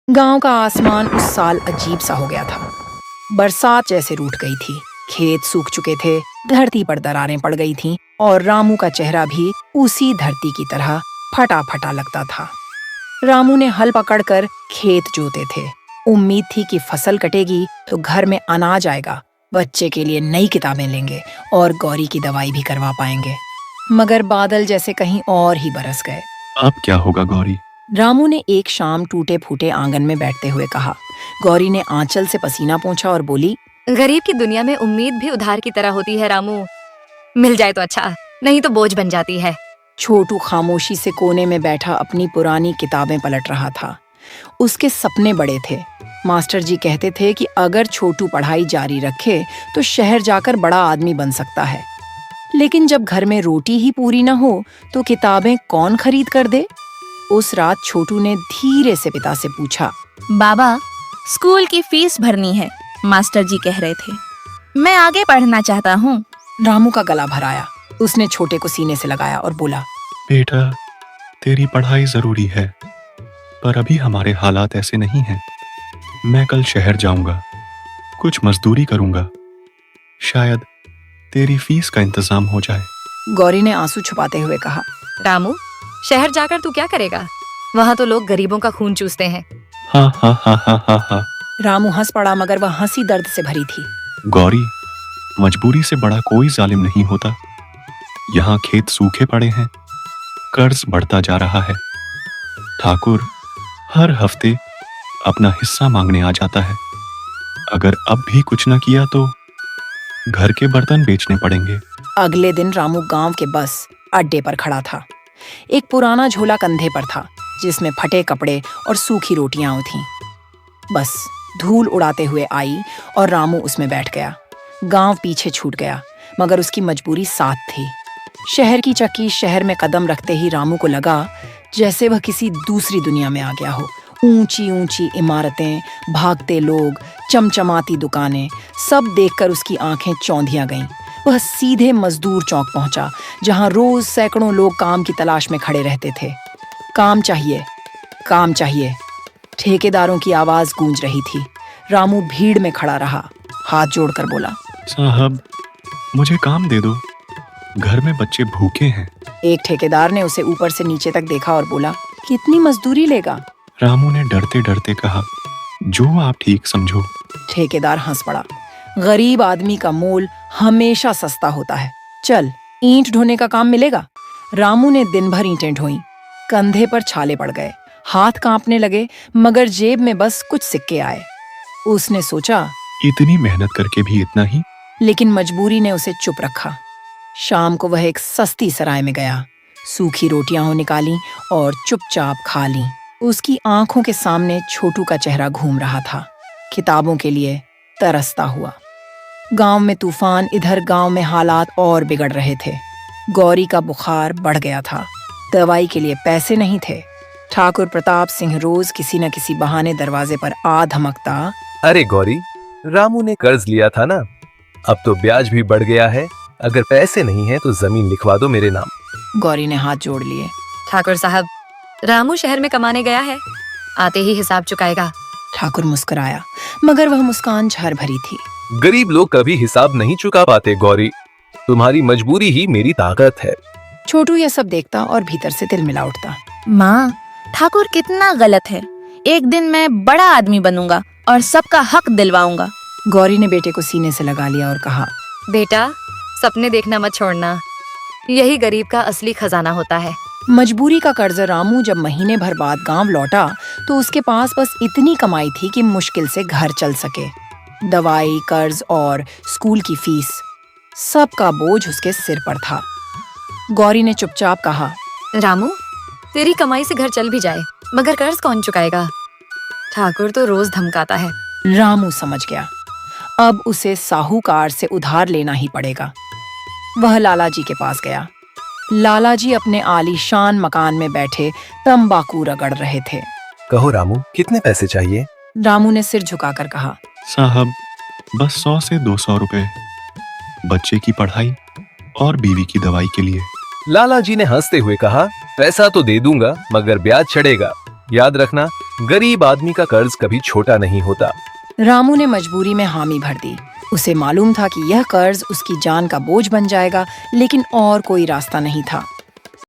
गांव का आसमान उस साल अजीब सा हो गया था। बरसात जैसे रूठ गई थी, खेत सूख चुके थे, धरती पर दरारें पड़ गई थीं और रामू का चेहरा भी उसी धरती की तरह फटा फटा लगता था। रामू ने हल पकड़कर खेत जोते थे। उम्मीद थी कि फसल कटेगी तो घर में अनाज आएगा, बच्चे के लिए नई किताबें लेंगे और गौरी की दवाई भी करवा पाएंगे। मगर बादल जैसे कहीं और ही बरस गए। अब क्या होगा गौरी? रामू ने एक शाम टूटे फूटे आंगन में बैठते हुए कहा। गौरी ने आंचल से पसीना पोंछा और बोली, गरीब की दुनिया में उम्मीद भी उधार की तरह होती है रामू। मिल जाए तो अच्छा, नहीं तो बोझ बन जाती है। छोटू खामोशी से कोने में बैठा अपनी पुरानी किताबें पलट रहा था। उसके सपने बड़े थे। मास्टर जी कहते थे कि अगर छोटू पढ़ाई जारी रखे तो शहर जाकर बड़ा आदमी बन सकता है। लेकिन जब घर में रोटी ही पूरी न हो तो किताबें कौन खरीद कर दे? उस रात छोटू ने धीरे से पिता से पूछा, बाबा, स्कूल की फीस भरनी है, मास्टर जी कह रहे थे। मैं आगे पढ़ना चाहता हूँ। रामू का गला भर आया। उसने छोटे को सीने से लगाया और बोला, बेटा, तेरी पढ़ाई जरूरी है, पर अभी हमारे हालात ऐसे नहीं हैं। मैं कल शहर जाऊंगा, कुछ मजदूरी करूंगा, शायद तेरी फीस का इंतजाम हो जाए। गौरी ने आंसू छुपाते हुए कहा। रामू, शहर जाकर तू क्या करेगा? वहाँ तो लोग गरीबों का खून चूसते हैं। हाँ हाँ हाँ हाँ हाँ हाँ। रामू हंस पड़ा, मगर वह हंसी दर्द से भरी थी। गौरी, मजबूरी से बड़ा कोई जालिम नहीं होता। यहाँ खेत सूखे पड़े हैं, कर्ज बढ़ता जा रहा है। ठाकुर हर हफ्ते अपना हिस्सा मांगने आ जाता है। अगर अब भी कुछ न किया तो घर के बर्तन बेचने पड़ेंगे। अगले दिन रामू गांव के बस अड्डे पर खड़ा था। एक पुराना झोला कंधे पर था जिसमें फटे कपड़े और सूखी रोटियां थीं। बस धूल उड़ाते हुए आई और रामू उसमें बैठ गया। गांव पीछे छूट गया, मगर उसकी मजबूरी साथ थी। शहर की चक्की शहर में कदम रखते ही रामू को लगा जैसे वह किसी दूसरी दुनिया में आ गया हो। ऊंची ऊंची इमारतें, भागते लोग, चमचमाती दुकानें, सब देखकर उसकी आंखें चौंधिया गईं। वह सीधे मजदूर चौक पहुंचा, जहां रोज सैकड़ों लोग काम की तलाश में खड़े रहते थे। काम चाहिए, काम चाहिए। ठेकेदारों की आवाज गूंज रही थी। रामू भीड़ में खड़ा रहा, हाथ जोड़कर बोला, साहब, मुझे काम दे दो, घर में बच्चे भूखे हैं। एक ठेकेदार ने उसे ऊपर से नीचे तक देखा और बोला, कितनी मजदूरी लेगा? रामू ने डरते डरते कहा, जो आप ठीक समझो। ठेकेदार हंस पड़ा। गरीब आदमी का मोल हमेशा सस्ता होता है। चल, ईंट ढोने का काम मिलेगा। रामू ने दिन भर ईंटें ढोईं। कंधे पर छाले पड़ गए, हाथ कांपने लगे, मगर जेब में बस कुछ सिक्के आए। उसने सोचा, इतनी मेहनत करके भी इतना ही? लेकिन मजबूरी ने उसे चुप रखा। शाम को वह एक सस्ती सराय में गया, सूखी रोटियां निकाली और चुपचाप खा ली। उसकी आंखों के सामने छोटू का चेहरा घूम रहा था, किताबों के लिए तरसता हुआ। गांव में तूफान, इधर गांव में हालात और बिगड़ रहे थे। गौरी का बुखार बढ़ गया था, दवाई के लिए पैसे नहीं थे। ठाकुर प्रताप सिंह रोज किसी न किसी बहाने दरवाजे पर आ धमकता, अरे गौरी, रामू ने कर्ज लिया था ना, अब तो ब्याज भी बढ़ गया है। अगर पैसे नहीं है तो जमीन लिखवा दो मेरे नाम। गौरी ने हाथ जोड़ लिए। ठाकुर साहब, रामू शहर में कमाने गया है, आते ही हिसाब चुकाएगा। ठाकुर मुस्कुराया, मगर वह मुस्कान झर भरी थी। गरीब लोग कभी हिसाब नहीं चुका पाते गौरी, तुम्हारी मजबूरी ही मेरी ताकत है। छोटू यह सब देखता और भीतर से दिल मिला उठता। माँ, ठाकुर कितना गलत है। एक दिन मैं बड़ा आदमी बनूंगा और सबका हक दिलवाऊंगा। गौरी ने बेटे को सीने से लगा लिया और कहा, बेटा, सपने देखना मत छोड़ना, यही गरीब का असली खजाना होता है। मजबूरी का कर्ज। रामू जब महीने भर बाद गांव लौटा तो उसके पास बस इतनी कमाई थी कि मुश्किल से घर चल सके। दवाई, कर्ज और स्कूल की फीस, सबका बोझ उसके सिर पर था। गौरी ने चुपचाप कहा, रामू, तेरी कमाई से घर चल भी जाए, मगर कर्ज कौन चुकाएगा? ठाकुर तो रोज धमकाता है। रामू समझ गया, अब उसे साहूकार से उधार लेना ही पड़ेगा। वह लालाजी के पास गया। लालाजी अपने आलीशान मकान में बैठे तंबाकू रगड़ रहे थे। कहो रामू, कितने पैसे चाहिए? रामू ने सिर झुकाकर कहा, साहब, बस 100 से 200 रुपए, बच्चे की पढ़ाई और बीवी की दवाई के लिए। लाला जी ने हंसते हुए कहा, पैसा तो दे दूंगा, मगर ब्याज चढ़ेगा। याद रखना, गरीब आदमी का कर्ज कभी छोटा नहीं होता। रामू ने मजबूरी में हामी भर दी। उसे मालूम था कि यह कर्ज उसकी जान का बोझ बन जाएगा, लेकिन और कोई रास्ता नहीं था।